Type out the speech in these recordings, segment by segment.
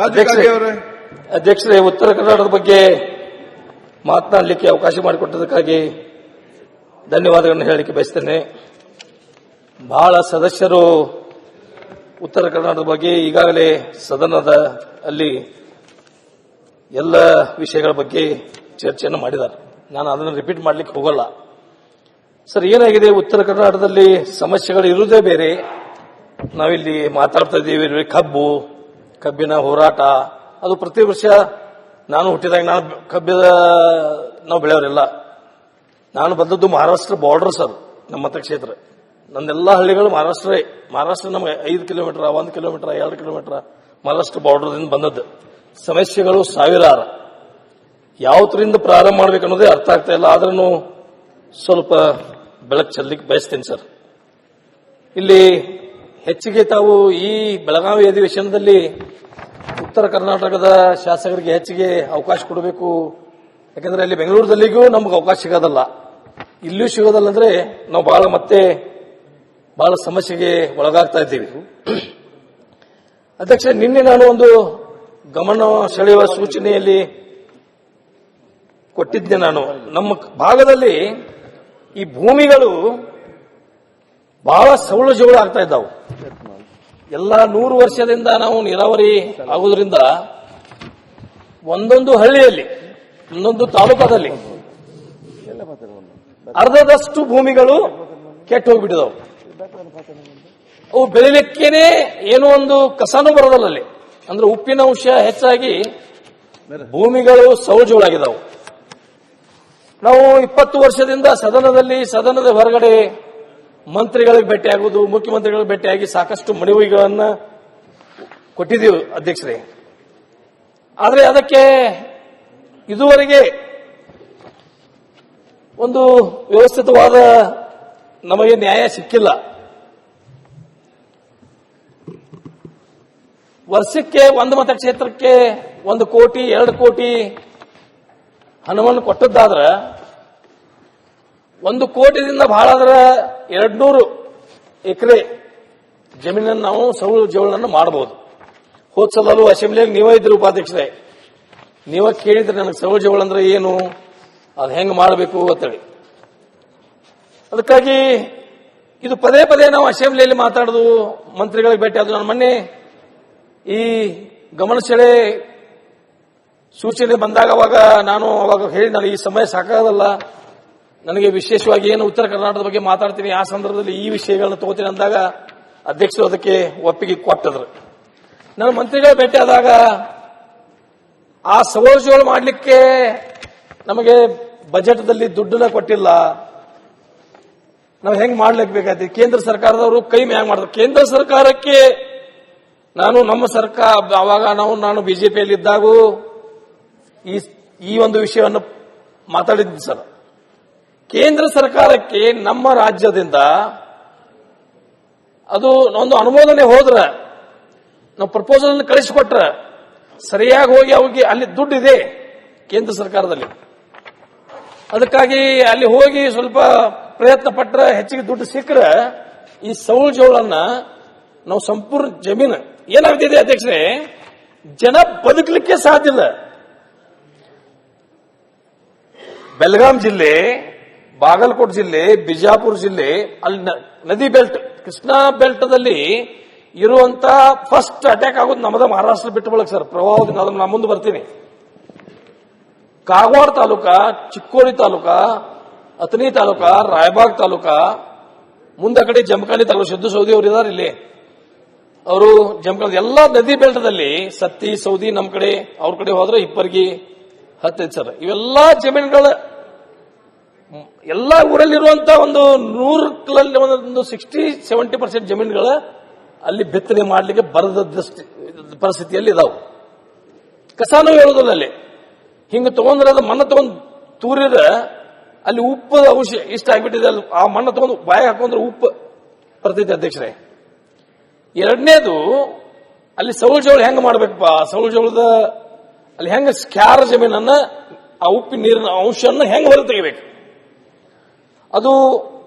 ಅಧ್ಯಕ್ಷರೇ, ಉತ್ತರ ಕರ್ನಾಟಕದ ಬಗ್ಗೆ ಮಾತನಾಡಲಿಕ್ಕೆ ಅವಕಾಶ ಮಾಡಿಕೊಟ್ಟದಕ್ಕಾಗಿ ಧನ್ಯವಾದಗಳನ್ನು ಹೇಳಲಿಕ್ಕೆ ಬಯಸ್ತೇನೆ. ಬಹಳ ಸದಸ್ಯರು ಉತ್ತರ ಕರ್ನಾಟಕದ ಬಗ್ಗೆ ಈಗಾಗಲೇ ಸದನದ ಅಲ್ಲಿ ಎಲ್ಲ ವಿಷಯಗಳ ಬಗ್ಗೆ ಚರ್ಚೆಯನ್ನು ಮಾಡಿದ್ದಾರೆ. ನಾನು ಅದನ್ನು ರಿಪೀಟ್ ಮಾಡಲಿಕ್ಕೆ ಹೋಗಲ್ಲ. ಸರ್, ಏನಾಗಿದೆ, ಉತ್ತರ ಕರ್ನಾಟಕದಲ್ಲಿ ಸಮಸ್ಯೆಗಳು ಇರುವುದೇ ಬೇರೆ. ನಾವಿಲ್ಲಿ ಮಾತಾಡ್ತಾ ಇದ್ದೀವಿ ಕಬ್ಬಿನ ಹೋರಾಟ. ಅದು ಪ್ರತಿ ವರ್ಷ ನಾನು ಹುಟ್ಟಿದಾಗ ನಾವು ಬೆಳೆಯವರೆಲ್ಲ. ನಾನು ಬಂದದ್ದು ಮಹಾರಾಷ್ಟ್ರ ಬಾರ್ಡರ್ ಸರ್, ನಮ್ಮ ಮತಕ್ಷೇತ್ರ. ನನ್ನೆಲ್ಲ ಹಳ್ಳಿಗಳು ಮಹಾರಾಷ್ಟ್ರ ನಮಗೆ 5 ಕಿಲೋಮೀಟರ್, 1 ಕಿಲೋಮೀಟರ್, 2 ಕಿಲೋಮೀಟರ್ ಮಹಾರಾಷ್ಟ್ರ ಬಾರ್ಡರ್ದಿಂದ ಬಂದದ್ದು. ಸಮಸ್ಯೆಗಳು ಸಾವಿರಾರು. ಯಾವತ್ತರಿಂದ ಪ್ರಾರಂಭ ಮಾಡಬೇಕು ಅನ್ನೋದೇ ಅರ್ಥ ಆಗ್ತಾ ಇಲ್ಲ. ಆದ್ರೂ ಸ್ವಲ್ಪ ಬೆಳಕು ಚೆಲ್ಲಲಿಕ್ಕೆ ಬಯಸ್ತೇನೆ ಸರ್. ಇಲ್ಲಿ ಹೆಚ್ಚಿಗೆ ತಾವು ಈ ಬೆಳಗಾವಿ ಅಧಿವೇಶನದಲ್ಲಿ ಉತ್ತರ ಕರ್ನಾಟಕದ ಶಾಸಕರಿಗೆ ಹೆಚ್ಚಿಗೆ ಅವಕಾಶ ಕೊಡಬೇಕು. ಯಾಕಂದ್ರೆ ಅಲ್ಲಿ ಬೆಂಗಳೂರದಲ್ಲಿಗೂ ನಮ್ಗೆ ಅವಕಾಶ ಸಿಗೋದಲ್ಲ, ಇಲ್ಲೂ ಸಿಗೋದಲ್ಲ. ಅಂದ್ರೆ ನಾವು ಬಹಳ ಸಮಸ್ಯೆಗೆ ಒಳಗಾಗ್ತಾ ಇದ್ದೀವಿ. ಅಧ್ಯಕ್ಷ, ನಿನ್ನೆ ನಾನು ಒಂದು ಗಮನ ಸೆಳೆಯುವ ಸೂಚನೆಯಲ್ಲಿ ಕೊಟ್ಟಿದ್ದೆ. ನಾನು ನಮ್ಮ ಭಾಗದಲ್ಲಿ ಈ ಭೂಮಿಗಳು ಬಹಳ ಸವಳು ಜವಳು ಆಗ್ತಾ ಇದ್ದಾವೆ. ಎಲ್ಲ 100 ವರ್ಷದಿಂದ ನಾವು ನೀರಾವರಿ ಆಗುವುದರಿಂದ ಒಂದೊಂದು ಹಳ್ಳಿಯಲ್ಲಿ, ಒಂದೊಂದು ತಾಲೂಕಾದಲ್ಲಿ ಅರ್ಧದಷ್ಟು ಭೂಮಿಗಳು ಕೆಟ್ಟು ಹೋಗ್ಬಿಟ್ಟಿದವು. ಅವು ಬೆಳಿಲಿಕ್ಕೇನೆ ಏನೋ ಒಂದು ಕಸನೂ ಬರೋದಲ್ಲ ಅಲ್ಲಿ. ಅಂದ್ರೆ ಉಪ್ಪಿನ ಅಂಶ ಹೆಚ್ಚಾಗಿ ಭೂಮಿಗಳು ಸೌಜುಗಳಾಗಿದ್ದಾವೆ. ನಾವು 20 ವರ್ಷದಿಂದ ಸದನದ ಹೊರಗಡೆ ಮಂತ್ರಿಗಳಿಗೆ ಭೇಟಿಯಾಗುವುದು, ಮುಖ್ಯಮಂತ್ರಿಗಳಿಗೆ ಭೇಟಿಯಾಗಿ ಸಾಕಷ್ಟು ಮನವಿಗಳನ್ನು ಕೊಟ್ಟಿದ್ದೀವಿ ಅಧ್ಯಕ್ಷರೇ. ಆದರೆ ಅದಕ್ಕೆ ಇದುವರೆಗೆ ಒಂದು ವ್ಯವಸ್ಥಿತವಾದ ನಮಗೆ ನ್ಯಾಯ ಸಿಕ್ಕಿಲ್ಲ. ವರ್ಷಕ್ಕೆ ಒಂದು ಮತಕ್ಷೇತ್ರಕ್ಕೆ 1 ಕೋಟಿ 2 ಕೋಟಿ ಹಣವನ್ನು ಕೊಟ್ಟದ್ದಾದ್ರೆ 1 ಕೋಟಿದಿಂದ ಬಹಳ ಆದ್ರೆ 200 ಎಕರೆ ಜಮೀನನ್ನು ನಾವು ಸೌಳು ಜವಳನ್ನು ಮಾಡಬಹುದು. ಹೋದ ಸಲೂ ಅಸೆಂಬ್ಲಿಯಾಗಿ ನೀವೇ ಇದ್ರಿ ಉಪಾಧ್ಯಕ್ಷರೇ, ನೀವೇ ಕೇಳಿದ್ರೆ ನನಗೆ ಸೌಳು ಜವಳ ಅಂದ್ರೆ ಏನು, ಅದು ಹೆಂಗ್ ಮಾಡಬೇಕು ಅಂತೇಳಿ. ಅದಕ್ಕಾಗಿ ಇದು ಪದೇ ಪದೇ ನಾವು ಅಸೆಂಬ್ಲಿಯಲ್ಲಿ ಮಾತಾಡೋದು, ಮಂತ್ರಿಗಳಿಗೆ ಭೇಟಿ ಆದ್ರು. ನಾನು ಮೊನ್ನೆ ಈ ಗಮನ ಸೆಳೆ ಸೂಚನೆ ಬಂದಾಗ ಅವಾಗ ಹೇಳಿ, ನಾನು ಈ ಸಮಯ ಸಾಕಾಗಲ್ಲ, ನನಗೆ ವಿಶೇಷವಾಗಿ ಏನು ಉತ್ತರ ಕರ್ನಾಟಕದ ಬಗ್ಗೆ ಮಾತಾಡ್ತೀನಿ, ಆ ಸಂದರ್ಭದಲ್ಲಿ ಈ ವಿಷಯಗಳನ್ನ ತಗೋತೀನಿ ಅಂದಾಗ ಅಧ್ಯಕ್ಷರು ಅದಕ್ಕೆ ಒಪ್ಪಿಗೆ ಕೊಟ್ಟಿದ್ರು. ನಾನು ಮಂತ್ರಿಗಳ ಭೇಟಿ ಆದಾಗ ಆ ಸವಲತ್ತುಗಳು ಮಾಡಲಿಕ್ಕೆ ನಮಗೆ ಬಜೆಟ್ದಲ್ಲಿ ದುಡ್ಡನ್ನ ಕೊಟ್ಟಿಲ್ಲ, ನಾವು ಹೆಂಗ್ ಮಾಡ್ಲಿಕ್ಕೆ ಬೇಕಾಯ್ತು. ಕೇಂದ್ರ ಸರ್ಕಾರದವರು ಕೈ ಮ್ಯಾಗ್ ಮಾಡಿದ್ರು. ಕೇಂದ್ರ ಸರ್ಕಾರಕ್ಕೆ ನಮ್ಮ ಸರ್ಕಾರ ಅವಾಗ ನಾನು ಬಿಜೆಪಿಯಲ್ಲಿ ಇದ್ದಾಗೂ ಈ ಒಂದು ವಿಷಯವನ್ನು ಮಾತಾಡಿದ್ದೆ ಸರ್. ಕೇಂದ್ರ ಸರ್ಕಾರಕ್ಕೆ ನಮ್ಮ ರಾಜ್ಯದಿಂದ ಅದು ಒಂದು ಅನುಮೋದನೆ ಹೋದ್ರೆ, ನಾವು ಪ್ರಪೋಸಲ್ ಅನ್ನು ಕಳಿಸಿಕೊಟ್ರೆ ಸರಿಯಾಗಿ ಹೋಗಿ ಅವ್ರಿಗೆ ಅಲ್ಲಿ ದುಡ್ಡಿದೆ ಕೇಂದ್ರ ಸರ್ಕಾರದಲ್ಲಿ. ಅದಕ್ಕಾಗಿ ಅಲ್ಲಿ ಹೋಗಿ ಸ್ವಲ್ಪ ಪ್ರಯತ್ನ ಪಟ್ರೆ ಹೆಚ್ಚಿಗೆ ದುಡ್ಡು ಸಿಕ್ಕರೆ ಈ ಸೌಳು ಜೋಳನ್ನ ನಾವು ಸಂಪೂರ್ಣ ಜಮೀನು ಏನಾಗ್ತಿದೆ ಅಧ್ಯಕ್ಷರೇ, ಜನ ಬದುಕಲಿಕ್ಕೆ ಸಾಧ್ಯ ಇಲ್ಲ. ಬೆಳಗಾಂ ಜಿಲ್ಲೆ, ಬಾಗಲಕೋಟೆ ಜಿಲ್ಲೆ, ಬಿಜಾಪುರ ಜಿಲ್ಲೆ, ಅಲ್ಲಿ ನದಿ ಬೆಲ್ಟ್, ಕೃಷ್ಣಾ ಬೆಲ್ಟ್ದಲ್ಲಿ ಇರುವಂತ ಫಸ್ಟ್ ಅಟ್ಯಾಕ್ ಆಗೋದು ನಮ್ಮದ ಮಹಾರಾಷ್ಟ್ರ ಬಿಟ್ಟು ಬಳಕ ಸರ್. ಪ್ರವಾಹದಿಂದ ಅದನ್ನು ನಾನು ಮುಂದೆ ಬರ್ತೀನಿ. ಕಾಗವಾಡ ತಾಲೂಕಾ, ಚಿಕ್ಕೋಡಿ ತಾಲೂಕಾ, ಅಥಣಿ ತಾಲೂಕಾ, ರಾಯಬಾಗ್ ತಾಲೂಕಾ, ಮುಂದೆ ಕಡೆ ಜಮಖಾನಿ ತಾಲೂಕು, ಸಿದ್ದು ಸೌದಿ ಅವರು ಇದ್ದಾರೆ ಇಲ್ಲಿ. ಅವರು ಜಮಖಾನಿ ಎಲ್ಲ ನದಿ ಬೆಲ್ಟದಲ್ಲಿ ಸತ್ತಿ ಸೌದಿ, ನಮ್ಮ ಕಡೆ ಅವ್ರ ಕಡೆ ಹೋದ್ರೆ ಇಪ್ಪರ್ಗಿ, ಹತ್ತೈದು ಸರ್. ಇವೆಲ್ಲ ಜಮೀನುಗಳ ಎಲ್ಲ ಊರಲ್ಲಿರುವಂತ ಒಂದು 100 ಒಂದು 60-70% ಜಮೀನುಗಳ ಅಲ್ಲಿ ಬಿತ್ತನೆ ಮಾಡಲಿಕ್ಕೆ ಬರದಷ್ಟು ಪರಿಸ್ಥಿತಿಯಲ್ಲಿ ಇದಾವೆ. ಕಸಾನು ಹೇಳೋದಿಲ್ಲ ಅಲ್ಲಿ. ಹಿಂಗೆ ತಗೊಂಡ್ರೆ ಅದು ಮಣ್ಣು ತಗೊಂಡು ತೂರಿದ್ರೆ ಅಲ್ಲಿ ಉಪ್ಪು ಅಂಶ ಇಷ್ಟ ಆಗ್ಬಿಟ್ಟಿದೆ. ಅಲ್ಲಿ ಆ ಮಣ್ಣು ತಗೊಂಡು ಬಾಯಿ ಹಾಕೊಂಡ್ರೆ ಉಪ್ಪು ಬರ್ತೈತೆ ಅಧ್ಯಕ್ಷರೇ. ಎರಡನೇದು, ಅಲ್ಲಿ ಸೌಳು ಜೋಳ ಹೆಂಗ್ ಮಾಡ್ಬೇಕಪ್ಪ, ಸೌಳು ಜೋಳದ ಅಲ್ಲಿ ಹೆಂಗ ಸ್ಕ್ಯಾರ್ ಜಮೀನನ್ನ ಆ ಉಪ್ಪಿನ ನೀರಿನ ಅಂಶವನ್ನು ಹೆಂಗ್ ಹೊರ ತೆಗಿಬೇಕು. ಅದು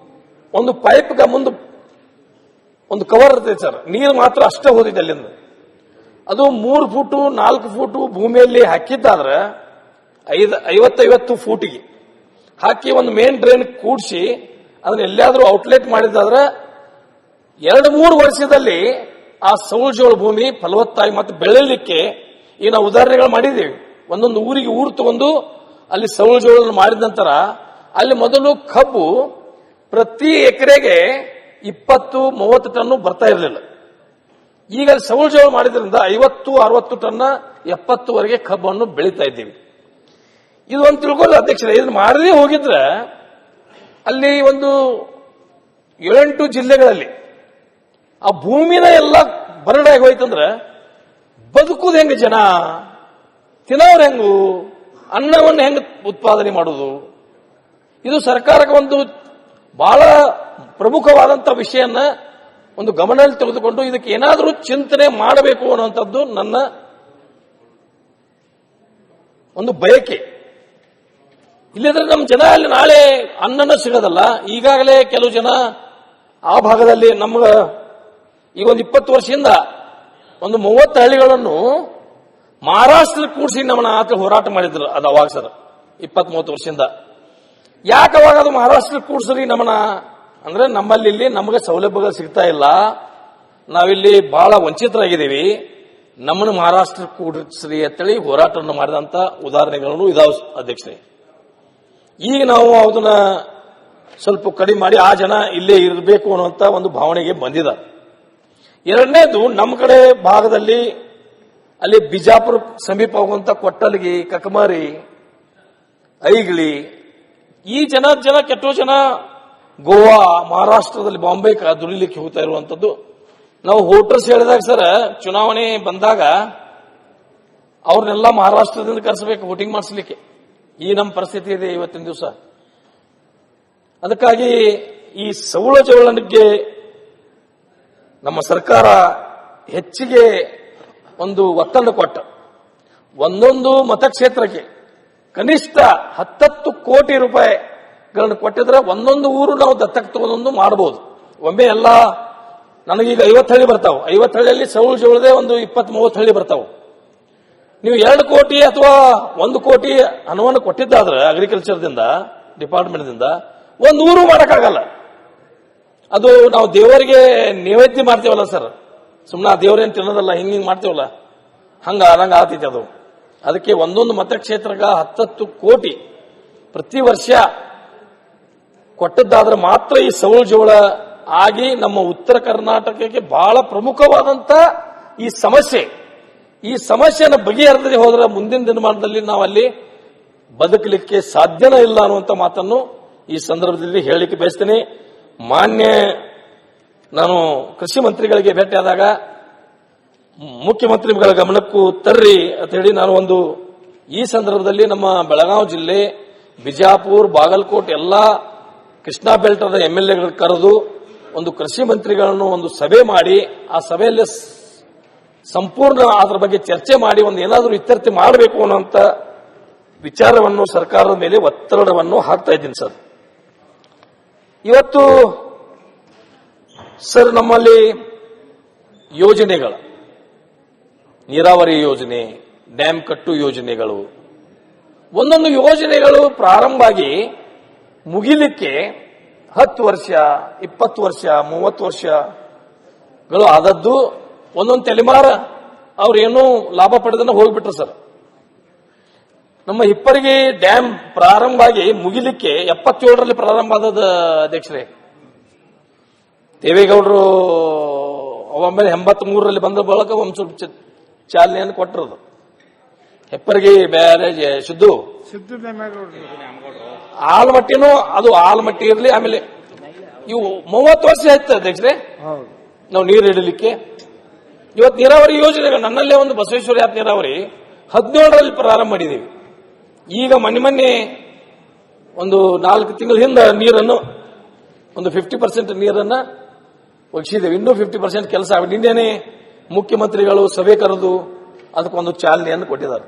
ಒಂದು ಪೈಪ್ಗೆ ಮುಂದೆ ಒಂದು ಕವರ್ ಇರ್ತೈತೆ ಸರ್, ನೀರು ಮಾತ್ರ ಅಷ್ಟೇ ಹೋದಿದೆ ಅಲ್ಲಿಂದ. ಅದು 3 ಫೂಟು 4 ಫೂಟು ಭೂಮಿಯಲ್ಲಿ ಹಾಕಿದ್ದಾದ್ರೆ 50 ಫೂಟಿಗೆ ಹಾಕಿ ಒಂದು ಮೇನ್ ಡ್ರೈನ್ ಕೂಡಿಸಿ ಅದನ್ನ ಎಲ್ಲಾದ್ರೂ ಔಟ್ಲೆಟ್ ಮಾಡಿದಾದ್ರೆ 2-3 ವರ್ಷದಲ್ಲಿ ಆ ಸೌಳು ಜೋಳ ಭೂಮಿ ಫಲವತ್ತಾಗಿ ಮತ್ತೆ ಬೆಳೆಯಲಿಕ್ಕೆ ಈ ನಾವು ಉದಾಹರಣೆಗಳು ಮಾಡಿದ್ದೀವಿ. ಒಂದೊಂದು ಊರಿಗೆ ಊರು ತಗೊಂಡು ಅಲ್ಲಿ ಸೌಳು ಜೋಳ ಮಾಡಿದ ನಂತರ ಅಲ್ಲಿ ಮೊದಲು ಕಬ್ಬು ಪ್ರತಿ ಎಕರೆಗೆ 20-30 ಟನ್ ಬರ್ತಾ ಇರಲಿಲ್ಲ. ಈಗ ಸೌಳು ಜೋಳ ಮಾಡಿದ್ರಿಂದ 50-60 ಟನ್ 70ವರೆಗೆ ಕಬ್ಬನ್ನು ಬೆಳೀತಾ ಇದ್ದೀವಿ. ಇದು ಒಂದು ತಿಳ್ಕೊಳ್ಳಿ ಅಧ್ಯಕ್ಷರೇ, ಇದನ್ನು ಮಾಡದೇ ಹೋಗಿದ್ರೆ ಅಲ್ಲಿ ಒಂದು 7-8 ಜಿಲ್ಲೆಗಳಲ್ಲಿ ಆ ಭೂಮಿನ ಎಲ್ಲ ಬರಡಾಗಿ ಹೋಯ್ತಂದ್ರೆ ಬದುಕುದು ಹೆಂಗ, ಜನ ತಿನ್ನೋರು ಹೆಂಗು, ಅನ್ನವನ್ನು ಹೆಂಗ ಉತ್ಪಾದನೆ ಮಾಡುವುದು? ಇದು ಸರ್ಕಾರಕ್ಕೆ ಒಂದು ಬಹಳ ಪ್ರಮುಖವಾದಂತ ವಿಷಯನ ಒಂದು ಗಮನದಲ್ಲಿ ತೆಗೆದುಕೊಂಡು ಇದಕ್ಕೆ ಏನಾದರೂ ಚಿಂತನೆ ಮಾಡಬೇಕು ಅನ್ನುವಂಥದ್ದು ನನ್ನ ಒಂದು ಬಯಕೆ. ಇಲ್ಲಿದ್ರೆ ನಮ್ಮ ಜನ ಅಲ್ಲಿ ನಾಳೆ ಅನ್ನನ ಸಿಗೋದಲ್ಲ. ಈಗಾಗಲೇ ಕೆಲವು ಜನ ಆ ಭಾಗದಲ್ಲಿ ನಮ್ಗ ಈಗ ಒಂದು 20 ವರ್ಷದಿಂದ ಒಂದು 30 ಹಳ್ಳಿಗಳನ್ನು ಮಹಾರಾಷ್ಟ್ರ ಕೂಡಿಸಿ ನಮ್ಮನ್ನ ಆತ ಹೋರಾಟ ಮಾಡಿದ್ರು. ಅದು ಅವಾಗ ಸರ್ 20-30 ವರ್ಷದಿಂದ. ಯಾಕೆ ಅವಾಗ ಅದು ಮಹಾರಾಷ್ಟ್ರ ಕೂಡಿಸ್ರಿ ನಮ್ಮನ್ನ ಅಂದ್ರೆ ನಮ್ಮಲ್ಲಿ ಇಲ್ಲಿ ನಮಗೆ ಸೌಲಭ್ಯಗಳು ಸಿಗ್ತಾ ಇಲ್ಲ, ನಾವಿಲ್ಲಿ ಬಹಳ ವಂಚಿತರಾಗಿದ್ದೀವಿ, ನಮ್ಮನ್ನು ಮಹಾರಾಷ್ಟ್ರ ಕೂಡಿಸ್ರಿ ಅಂತೇಳಿ ಹೋರಾಟವನ್ನು ಮಾಡಿದಂತ ಉದಾಹರಣೆಗಳನ್ನು ಇದಾವೆ ಅಧ್ಯಕ್ಷರೇ. ಈಗ ನಾವು ಅದನ್ನ ಸ್ವಲ್ಪ ಕಡಿಮೆ ಮಾಡಿ ಆ ಜನ ಇಲ್ಲೇ ಇರಬೇಕು ಅನ್ನುವಂತ ಒಂದು ಭಾವನೆಗೆ ಬಂದಿದೆ. ಎರಡನೇದು, ನಮ್ಮ ಕಡೆ ಭಾಗದಲ್ಲಿ ಅಲ್ಲಿ ಬಿಜಾಪುರ ಸಮೀಪ ಹೋಗುವಂತ ಕೊಟ್ಟಲ್ಗಿ, ಕಕಮಾರಿ, ಐಗಿಳಿ ಈ ಜನ ಕೆಟ್ಟೋ ಜನ ಗೋವಾ, ಮಹಾರಾಷ್ಟ್ರದಲ್ಲಿ ಬಾಂಬೆ ದುಡಿಲಿಕ್ಕೆ ಹೋಗ್ತಾ ಇರುವಂತದ್ದು. ನಾವು ವೋಟರ್ಸ್ ಹೇಳಿದಾಗ ಸರ್, ಚುನಾವಣೆ ಬಂದಾಗ ಅವ್ರನ್ನೆಲ್ಲ ಮಹಾರಾಷ್ಟ್ರದಿಂದ ಕರೆಸಬೇಕು ವೋಟಿಂಗ್ ಮಾಡಿಸ್ಲಿಕ್ಕೆ. ಈ ನಮ್ಮ ಪರಿಸ್ಥಿತಿ ಇದೆ ಇವತ್ತಿನ ದಿವಸ. ಅದಕ್ಕಾಗಿ ಈ ಸೌಳ ಜೋಳನಿಗೆ ನಮ್ಮ ಸರ್ಕಾರ ಹೆಚ್ಚಿಗೆ ಒಂದು ಒತ್ತಡ ಕೊಟ್ಟ ಒಂದೊಂದು ಮತಕ್ಷೇತ್ರಕ್ಕೆ ಕನಿಷ್ಠ 10 ಕೋಟಿ ರೂಪಾಯಿಗಳನ್ನು ಕೊಟ್ಟಿದ್ರೆ ಒಂದೊಂದು ಊರು ನಾವು ದತ್ತಕ್ಕೆ ತಗೊಂಡು ಮಾಡಬಹುದು. ಒಮ್ಮೆ ಎಲ್ಲ ನನಗೀಗ 50 ಹಳ್ಳಿ ಬರ್ತಾವೆ, 50 ಹಳ್ಳಿಯಲ್ಲಿ ಸೌಳು ಜೋಳದೆ ಒಂದು 20-30 ಹಳ್ಳಿ ಬರ್ತಾವೆ. ನೀವು 2 ಕೋಟಿ ಅಥವಾ 1 ಕೋಟಿ ಹಣವನ್ನು ಕೊಟ್ಟಿದ್ದಾದ್ರೆ ಅಗ್ರಿಕಲ್ಚರ್ದಿಂದ ಡಿಪಾರ್ಟ್ಮೆಂಟ್ದಿಂದ ಒಂದು ಊರು ಮಾಡಕ್ಕಾಗಲ್ಲ. ಅದು ನಾವು ದೇವರಿಗೆ ನೈವೇದ್ಯ ಮಾಡ್ತೇವಲ್ಲ ಸರ್, ಸುಮ್ಮನೆ ದೇವರೇನು ತಿನ್ನೋದಲ್ಲ, ಹಿಂಗೆ ಮಾಡ್ತೇವಲ್ಲ, ಹಂಗ ಆಗ್ತೈತೆ ಅದು. ಅದಕ್ಕೆ ಒಂದೊಂದು ಮತಕ್ಷೇತ್ರಗ 10 ಕೋಟಿ ಪ್ರತಿ ವರ್ಷ ಕೊಟ್ಟದ್ದಾದ್ರೆ ಮಾತ್ರ ಈ ಸೌಳು ಜೋಳ ಆಗಿ ನಮ್ಮ ಉತ್ತರ ಕರ್ನಾಟಕಕ್ಕೆ ಬಹಳ ಪ್ರಮುಖವಾದಂತ ಈ ಸಮಸ್ಯೆನ ಬಗೆಹರಿಸದೆ ಹೋದ್ರೆ ಮುಂದಿನ ದಿನಮಾನದಲ್ಲಿ ನಾವು ಅಲ್ಲಿ ಬದುಕಲಿಕ್ಕೆ ಸಾಧ್ಯನೇ ಇಲ್ಲ ಅನ್ನುವಂಥ ಮಾತನ್ನು ಈ ಸಂದರ್ಭದಲ್ಲಿ ಹೇಳಲಿಕ್ಕೆ ಬಯಸ್ತೇನೆ. ನಾನು ಕೃಷಿ ಮಂತ್ರಿಗಳಿಗೆ ಭೇಟಿಯಾದಾಗ ಮುಖ್ಯಮಂತ್ರಿಗಳ ಗಮನಕ್ಕೂ ತರ್ರಿ ಅಂತ ಹೇಳಿ ನಾನು ಈ ಸಂದರ್ಭದಲ್ಲಿ ನಮ್ಮ ಬೆಳಗಾವಿ ಜಿಲ್ಲೆ, ಬಿಜಾಪುರ, ಬಾಗಲಕೋಟೆ ಎಲ್ಲ ಕೃಷ್ಣಾ ಬೆಲ್ಟದ MLAಗಳು ಕರೆದು ಒಂದು ಕೃಷಿ ಮಂತ್ರಿಗಳನ್ನು ಒಂದು ಸಭೆ ಮಾಡಿ ಆ ಸಭೆಯಲ್ಲಿ ಸಂಪೂರ್ಣ ಅದರ ಬಗ್ಗೆ ಚರ್ಚೆ ಮಾಡಿ ಏನಾದರೂ ಇತ್ಯರ್ಥ ಮಾಡಬೇಕು ಅನ್ನುವಂತ ವಿಚಾರವನ್ನು ಸರ್ಕಾರದ ಮೇಲೆ ಒತ್ತಡವನ್ನು ಹಾಕ್ತಾ ಇದ್ದೀನಿ ಸರ್. ಇವತ್ತು ಸರ್ ನಮ್ಮಲ್ಲಿ ಯೋಜನೆಗಳು, ನೀರಾವರಿ ಯೋಜನೆ, ಡ್ಯಾಮ್ ಕಟ್ಟು ಯೋಜನೆಗಳು, ಒಂದೊಂದು ಯೋಜನೆಗಳು ಪ್ರಾರಂಭ ಆಗಿ ಮುಗಿಲಿಕ್ಕೆ 10 ವರ್ಷ, 20 ವರ್ಷ, 30 ವರ್ಷಗಳು ಆದದ್ದು. ಒಂದೊಂದು ತಲೆಮಾರ ಅವ್ರೇನು ಲಾಭ ಪಡೆದನ್ನ ಹೋಗ್ಬಿಟ್ರು ಸರ್. ನಮ್ಮ ಹಿಪ್ಪರಗಿ ಡ್ಯಾಮ್ ಪ್ರಾರಂಭ ಆಗಿ ಮುಗಿಲಿಕ್ಕೆ 77ರಲ್ಲಿ ಪ್ರಾರಂಭ ಆದದ ಅಧ್ಯಕ್ಷರೇ. ದೇವೇಗೌಡರು ಒಮ್ಮೆ 83ರಲ್ಲಿ ಬಂದ ಬಳಿಕ ಒಂದು ಸ್ವಲ್ಪ ಚಾಲನೆಯನ್ನು ಕೊಟ್ಟರದು. ಹೆಪ್ಪರಿಗೆ ಬ್ಯಾರೇಜ್ ಶುದ್ಧು ಆಲ್ಮಟ್ಟಿನೂ ಅದು ಆಲ್ಮಟ್ಟಿ ಇರಲಿ. ಆಮೇಲೆ ಇವು 30 ವರ್ಷ ಆಯ್ತು ಅಧ್ಯಕ್ಷರೇ ನಾವು ನೀರು ಹಿಡಲಿಕ್ಕೆ. ಇವತ್ತು ನೀರಾವರಿ ಯೋಜನೆಗಳು ನನ್ನಲ್ಲೇ ಒಂದು ಬಸವೇಶ್ವರ ಯಾತ್ ನೀರಾವರಿ 17ರಲ್ಲಿ ಪ್ರಾರಂಭ ಮಾಡಿದ್ದೀವಿ. ಈಗ ಮೊನ್ನೆ ಒಂದು 4 ತಿಂಗಳ ಹಿಂದೆ ನೀರನ್ನು ಒಂದು 50% ನೀರನ್ನ ಒಗ್ಗಿಸಿದ್ದೇವೆ. ಇನ್ನೂ 50% ಕೆಲಸ ಆಗಿದೆ. ನಿನ್ನೆನೆ ಮುಖ್ಯಮಂತ್ರಿಗಳು ಸಭೆ ಕರೆದು ಅದಕ್ಕೊಂದು ಚಾಲನೆಯನ್ನು ಕೊಟ್ಟಿದ್ದಾರೆ.